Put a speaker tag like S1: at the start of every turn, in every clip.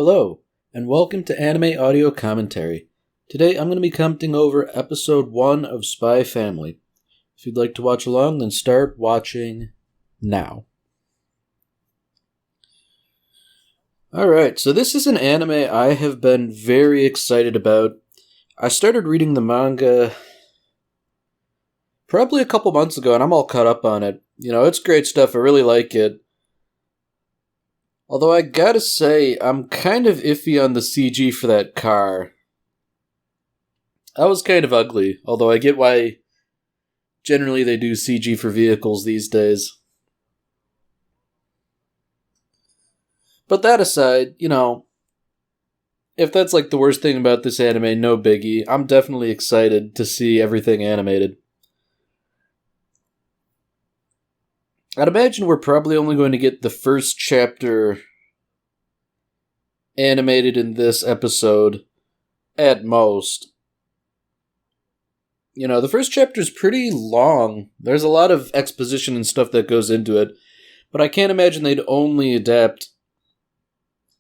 S1: Hello, and welcome to Anime Audio Commentary. Today I'm going to be commenting over Episode 1 of Spy Family. If you'd like to watch along, then start watching now. Alright, so this is an anime I have been very excited about. I started reading the manga probably a couple months ago, and I'm all caught up on it. You know, it's great stuff, I really like it. Although I gotta say, I'm kind of iffy on the CG for that car. That was kind of ugly, although I get why generally they do CG for vehicles these days. But that aside, you know, if that's like the worst thing about this anime, no biggie. I'm definitely excited to see everything animated. I'd imagine we're probably only going to get the first chapter animated in this episode, at most. You know, the first chapter is pretty long. There's a lot of exposition and stuff that goes into it, but I can't imagine they'd only adapt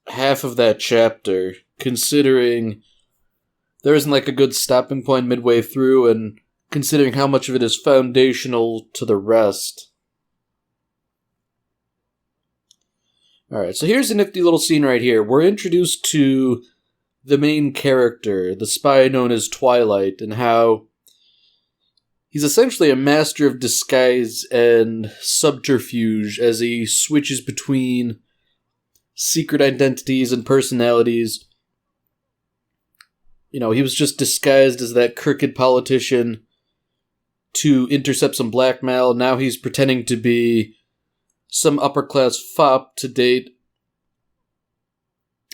S1: half of that chapter, considering there isn't like a good stopping point midway through, and considering how much of it is foundational to the rest. Alright, so here's a nifty little scene right here. We're introduced to the main character, the spy known as Twilight, and how he's essentially a master of disguise and subterfuge as he switches between secret identities and personalities. You know, he was just disguised as that crooked politician to intercept some blackmail. Now he's pretending to be some upper-class fop to date,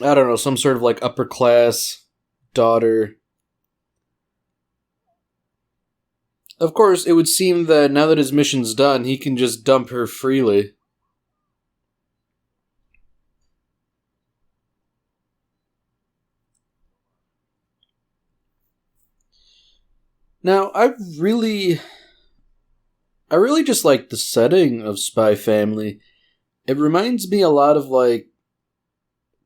S1: I don't know, some sort of like upper-class daughter. Of course, it would seem that now that his mission's done, he can just dump her freely. Now, I really just like the setting of Spy Family. It reminds me a lot of like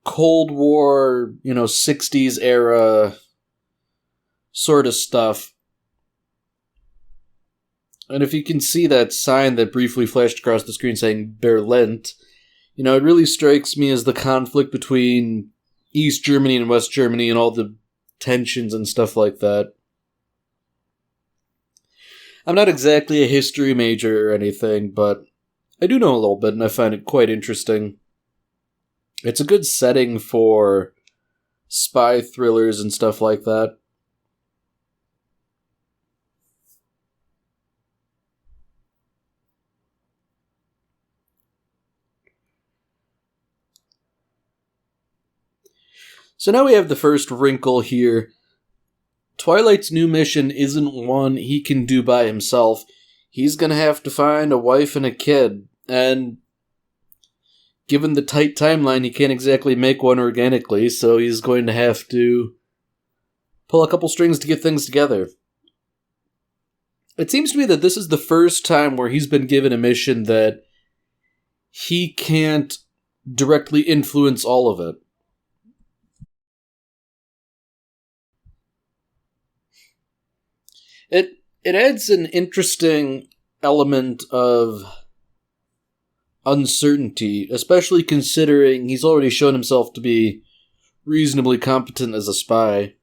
S1: Cold War, 60s era sort of stuff. And if you can see that sign that briefly flashed across the screen saying Berlin, it really strikes me as the conflict between East Germany and West Germany and all the tensions and stuff like that. I'm not exactly a history major or anything, but I do know a little bit and I find it quite interesting. It's a good setting for spy thrillers and stuff like that. So now we have the first wrinkle here. Twilight's new mission isn't one he can do by himself. He's gonna have to find a wife and a kid, and given the tight timeline, he can't exactly make one organically, so he's going to have to pull a couple strings to get things together. It seems to me that this is the first time where he's been given a mission that he can't directly influence all of it. It adds an interesting element of uncertainty, especially considering he's already shown himself to be reasonably competent as a spy.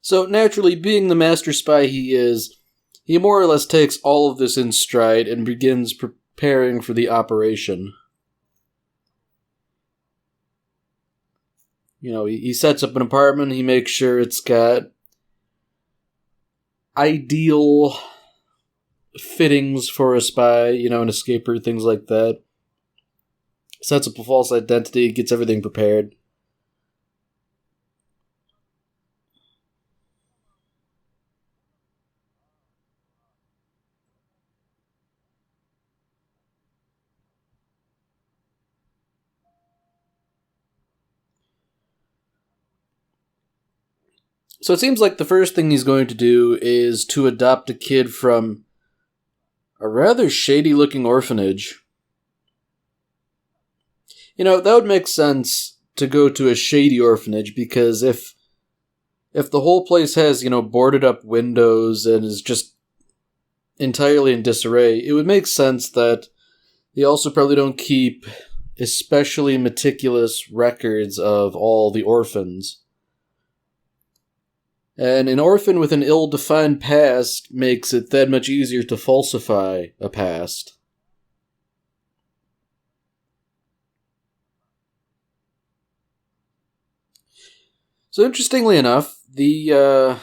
S1: So naturally, being the master spy he is, he more or less takes all of this in stride and begins preparing for the operation. He sets up an apartment, he makes sure it's got ideal fittings for a spy, an escape route, things like that. Sets up a false identity, gets everything prepared. So it seems like the first thing he's going to do is to adopt a kid from a rather shady-looking orphanage. That would make sense to go to a shady orphanage, because if the whole place has, boarded up windows and is just entirely in disarray, it would make sense that they also probably don't keep especially meticulous records of all the orphans. And an orphan with an ill-defined past makes it that much easier to falsify a past. So interestingly enough, the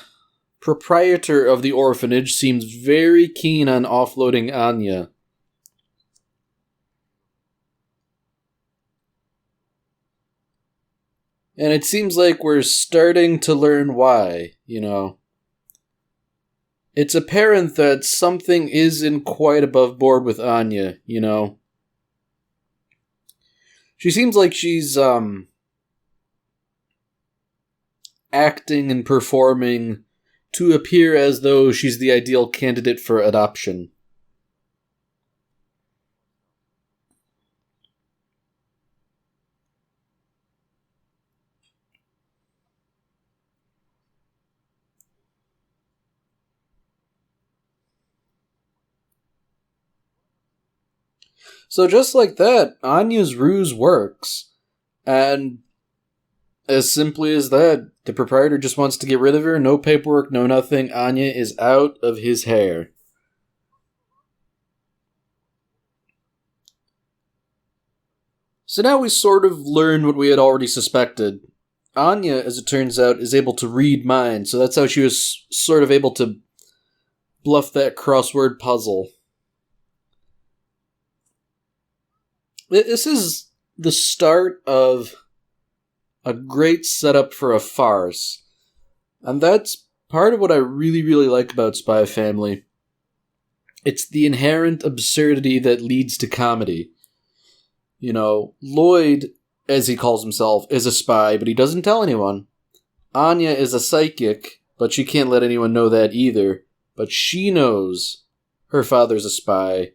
S1: proprietor of the orphanage seems very keen on offloading Anya. And it seems like we're starting to learn why, It's apparent that something isn't quite above board with Anya, She seems like she's, acting and performing to appear as though she's the ideal candidate for adoption. So just like that, Anya's ruse works. And as simply as that, the proprietor just wants to get rid of her, no paperwork, no nothing, Anya is out of his hair. So now we sort of learn what we had already suspected. Anya, as it turns out, is able to read minds, so that's how she was sort of able to bluff that crossword puzzle. This is the start of a great setup for a farce. And that's part of what I really, really like about Spy Family. It's the inherent absurdity that leads to comedy. Lloyd, as he calls himself, is a spy, but he doesn't tell anyone. Anya is a psychic, but she can't let anyone know that either. But she knows her father's a spy.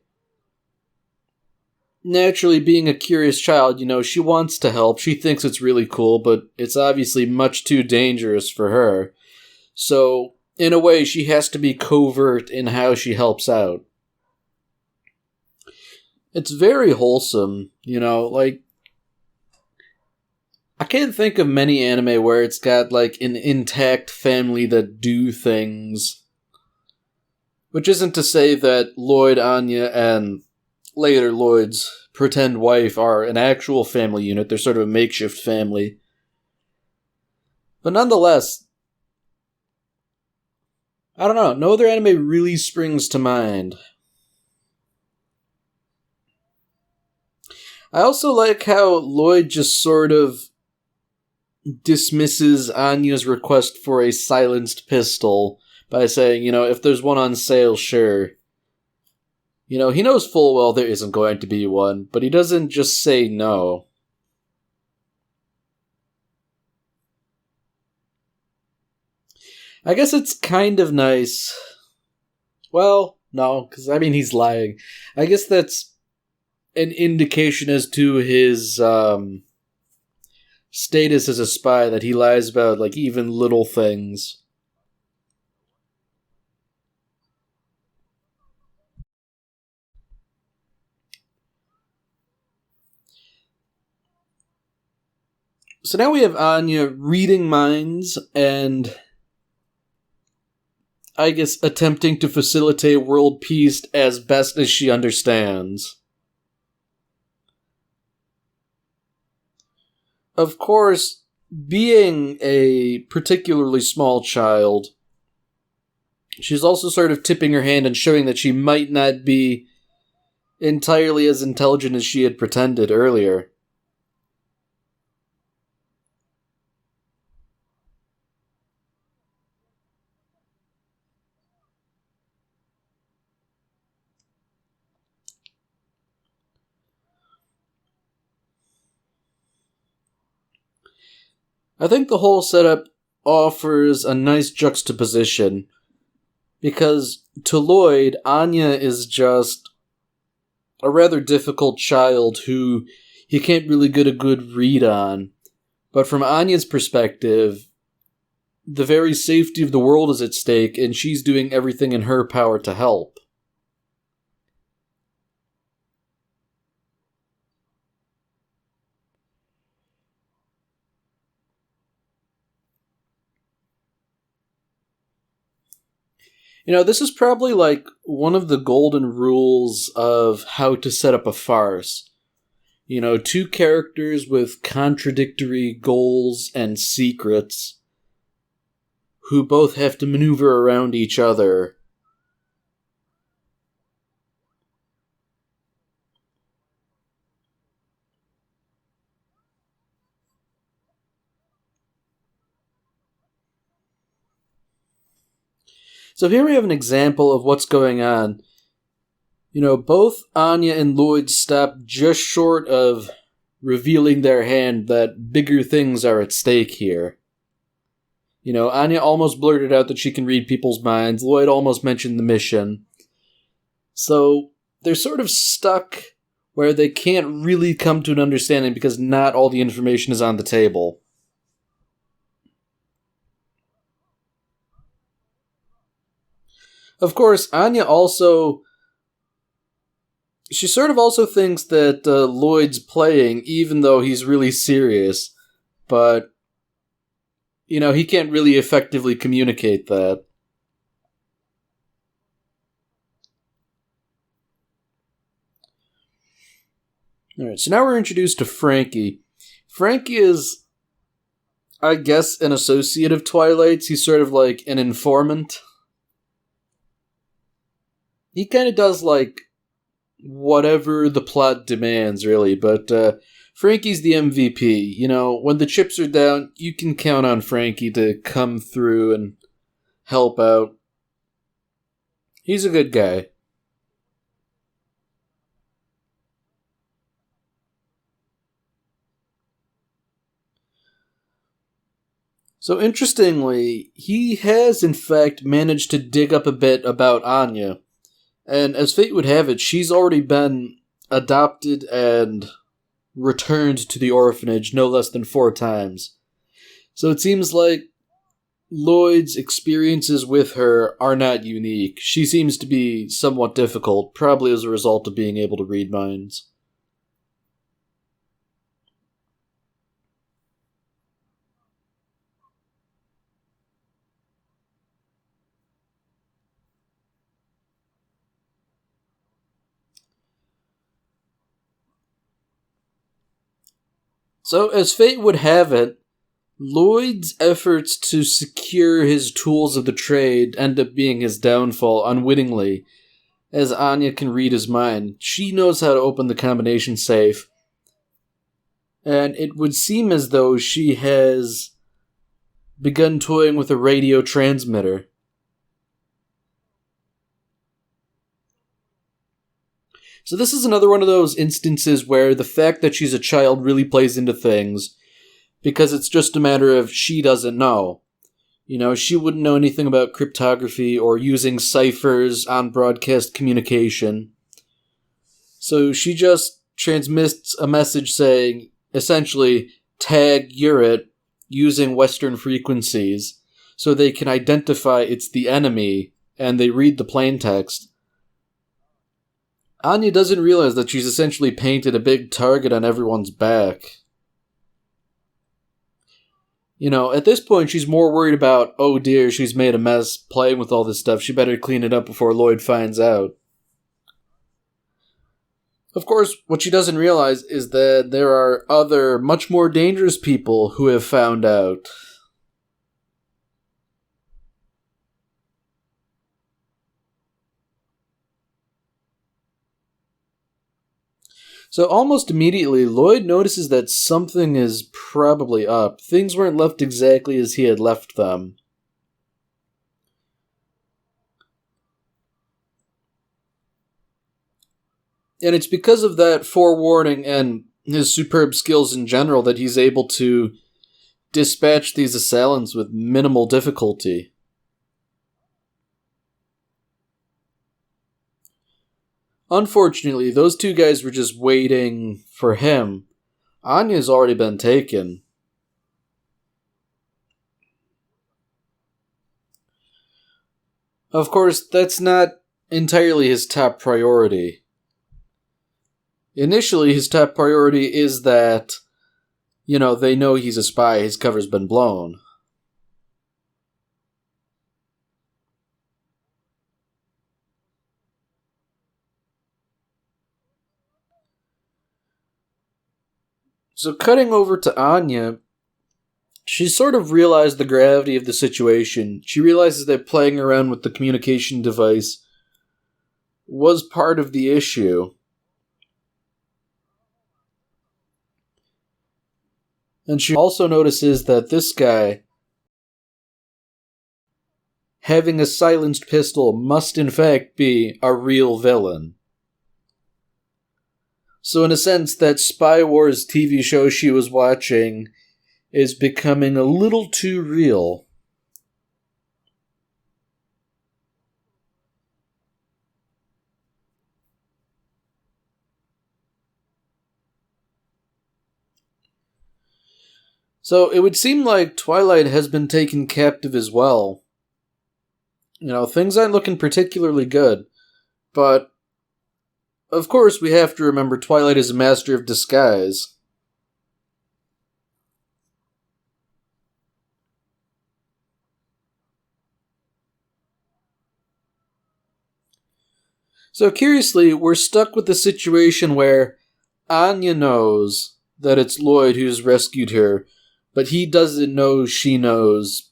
S1: Naturally, being a curious child, she wants to help. She thinks it's really cool, but it's obviously much too dangerous for her. So, in a way, she has to be covert in how she helps out. It's very wholesome, I can't think of many anime where it's got, an intact family that do things. Which isn't to say that Lloyd, Anya, and later Lloyd's pretend wife are an actual family unit. They're sort of a makeshift family. But nonetheless, I don't know, no other anime really springs to mind. I also like how Lloyd just sort of dismisses Anya's request for a silenced pistol by saying, if there's one on sale, sure. He knows full well there isn't going to be one, but he doesn't just say no. I guess it's kind of nice. Well, no, because, he's lying. I guess that's an indication as to his, status as a spy, that he lies about, even little things. So now we have Anya reading minds and, I guess, attempting to facilitate world peace as best as she understands. Of course, being a particularly small child, she's also sort of tipping her hand and showing that she might not be entirely as intelligent as she had pretended earlier. I think the whole setup offers a nice juxtaposition, because to Lloyd, Anya is just a rather difficult child who he can't really get a good read on. But from Anya's perspective, the very safety of the world is at stake, and she's doing everything in her power to help. This is probably like one of the golden rules of how to set up a farce. Two characters with contradictory goals and secrets who both have to maneuver around each other. So here we have an example of what's going on. Both Anya and Lloyd stop just short of revealing their hand that bigger things are at stake here. Anya almost blurted out that she can read people's minds. Lloyd almost mentioned the mission. So they're sort of stuck where they can't really come to an understanding because not all the information is on the table. Of course, Anya also... She sort of also thinks that Lloyd's playing, even though he's really serious. But, he can't really effectively communicate that. Alright, so now we're introduced to Frankie. Frankie is, I guess, an associate of Twilight's. He's sort of like an informant. He kind of does, whatever the plot demands, really, but Frankie's the MVP. When the chips are down, you can count on Frankie to come through and help out. He's a good guy. So interestingly, he has in fact managed to dig up a bit about Anya. And as fate would have it, she's already been adopted and returned to the orphanage no less than 4 times. So it seems like Lloyd's experiences with her are not unique. She seems to be somewhat difficult, probably as a result of being able to read minds. So, as fate would have it, Lloyd's efforts to secure his tools of the trade end up being his downfall unwittingly, as Anya can read his mind. She knows how to open the combination safe, and it would seem as though she has begun toying with a radio transmitter. So this is another one of those instances where the fact that she's a child really plays into things, because it's just a matter of she doesn't know. She wouldn't know anything about cryptography or using ciphers on broadcast communication. So she just transmits a message saying, essentially, tag Urit using Western frequencies, so they can identify it's the enemy, and they read the plain text. Anya doesn't realize that she's essentially painted a big target on everyone's back. At this point, she's more worried about, oh dear, she's made a mess playing with all this stuff. She better clean it up before Lloyd finds out. Of course, what she doesn't realize is that there are other, much more dangerous people who have found out. So almost immediately, Lloyd notices that something is probably up. Things weren't left exactly as he had left them. And it's because of that forewarning and his superb skills in general that he's able to dispatched these assailants with minimal difficulty. Unfortunately, those two guys were just waiting for him. Anya's already been taken. Of course, that's not entirely his top priority. Initially, his top priority is that, they know he's a spy, his cover's been blown. So cutting over to Anya, she sort of realized the gravity of the situation. She realizes that playing around with the communication device was part of the issue. And she also notices that this guy, having a silenced pistol, must in fact be a real villain. So in a sense, that Spy Wars TV show she was watching is becoming a little too real. So it would seem like Twilight has been taken captive as well. Things aren't looking particularly good, but of course we have to remember Twilight is a master of disguise. So curiously, we're stuck with the situation where Anya knows that it's Lloyd who's rescued her, but he doesn't know she knows.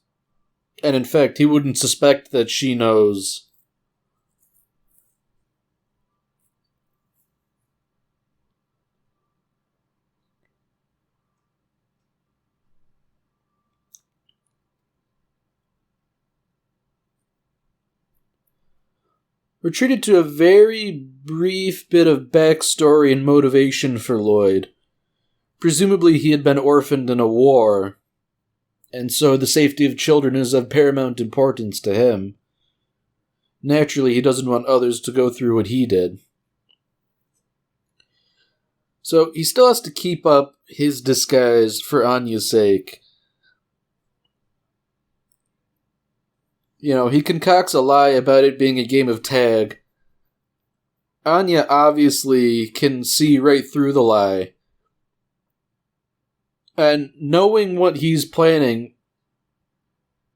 S1: And in fact, he wouldn't suspect that she knows. We're treated to a very brief bit of backstory and motivation for Lloyd. Presumably he had been orphaned in a war, and so the safety of children is of paramount importance to him. Naturally, he doesn't want others to go through what he did. So he still has to keep up his disguise for Anya's sake. He concocts a lie about it being a game of tag. Anya obviously can see right through the lie. And knowing what he's planning,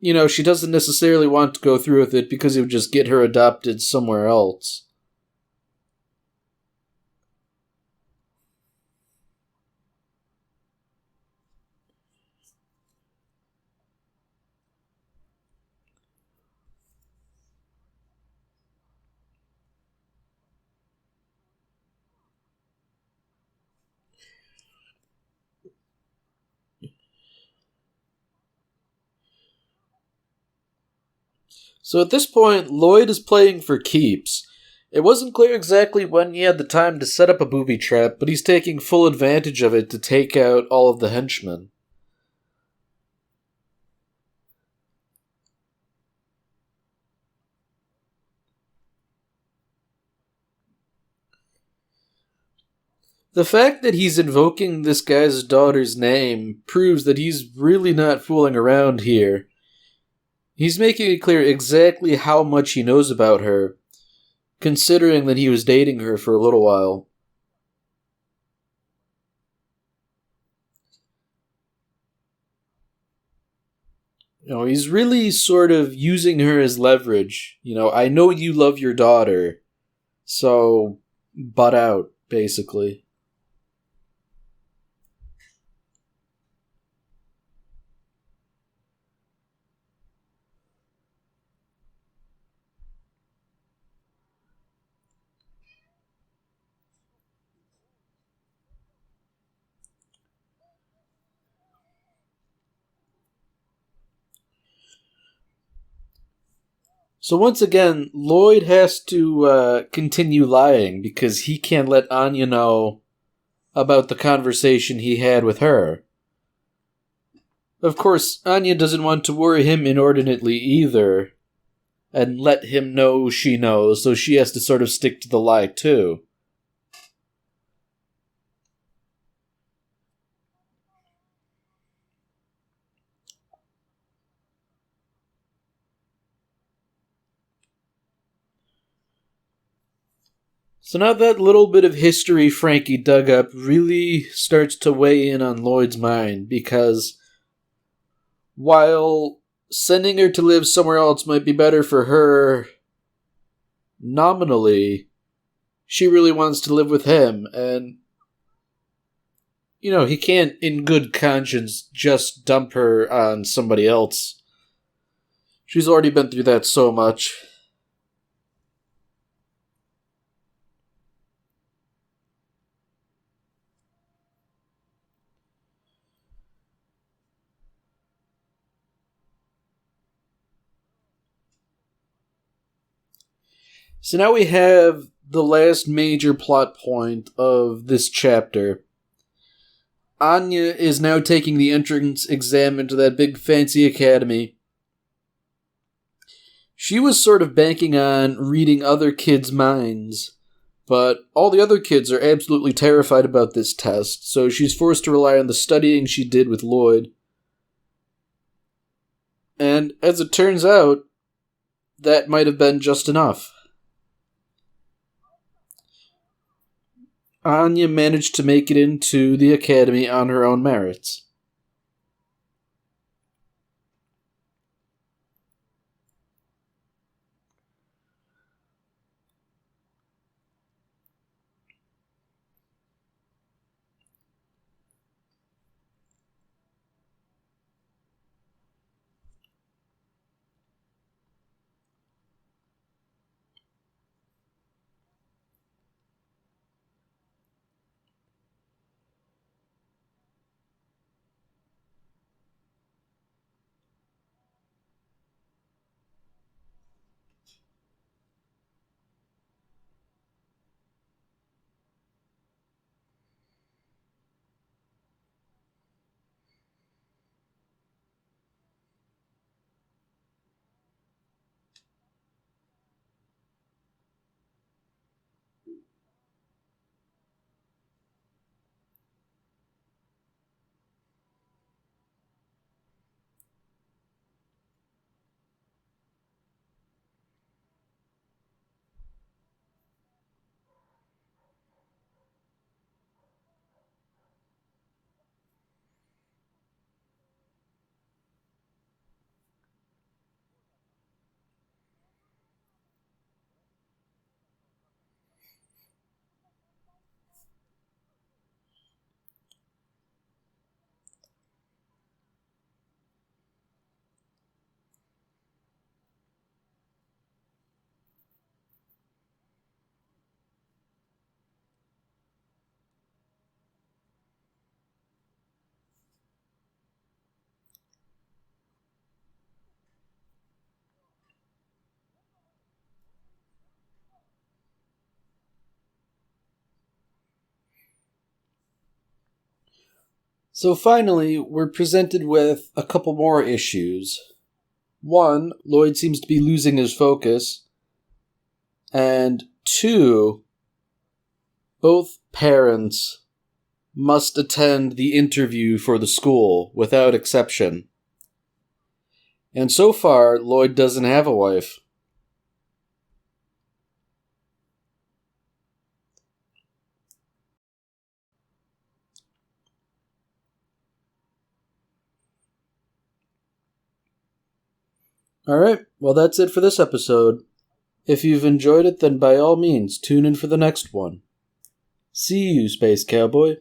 S1: she doesn't necessarily want to go through with it because it would just get her adopted somewhere else. So at this point, Lloyd is playing for keeps. It wasn't clear exactly when he had the time to set up a booby trap, but he's taking full advantage of it to take out all of the henchmen. The fact that he's invoking this guy's daughter's name proves that he's really not fooling around here. He's making it clear exactly how much he knows about her, considering that he was dating her for a little while. He's really sort of using her as leverage. I know you love your daughter, so butt out, basically. So once again, Lloyd has to continue lying because he can't let Anya know about the conversation he had with her. Of course, Anya doesn't want to worry him inordinately either, and let him know she knows, so she has to sort of stick to the lie too. So now that little bit of history Frankie dug up really starts to weigh in on Lloyd's mind, because while sending her to live somewhere else might be better for her nominally, she really wants to live with him, and he can't in good conscience just dump her on somebody else. She's already been through that so much. So now we have the last major plot point of this chapter. Anya is now taking the entrance exam into that big fancy academy. She was sort of banking on reading other kids' minds, but all the other kids are absolutely terrified about this test, so she's forced to rely on the studying she did with Lloyd. And as it turns out, that might have been just enough. Anya managed to make it into the academy on her own merits. So finally, we're presented with a couple more issues. One, Lloyd seems to be losing his focus. And two, both parents must attend the interview for the school, without exception. And so far, Lloyd doesn't have a wife. Alright, well that's it for this episode. If you've enjoyed it, then by all means, tune in for the next one. See you, Space Cowboy.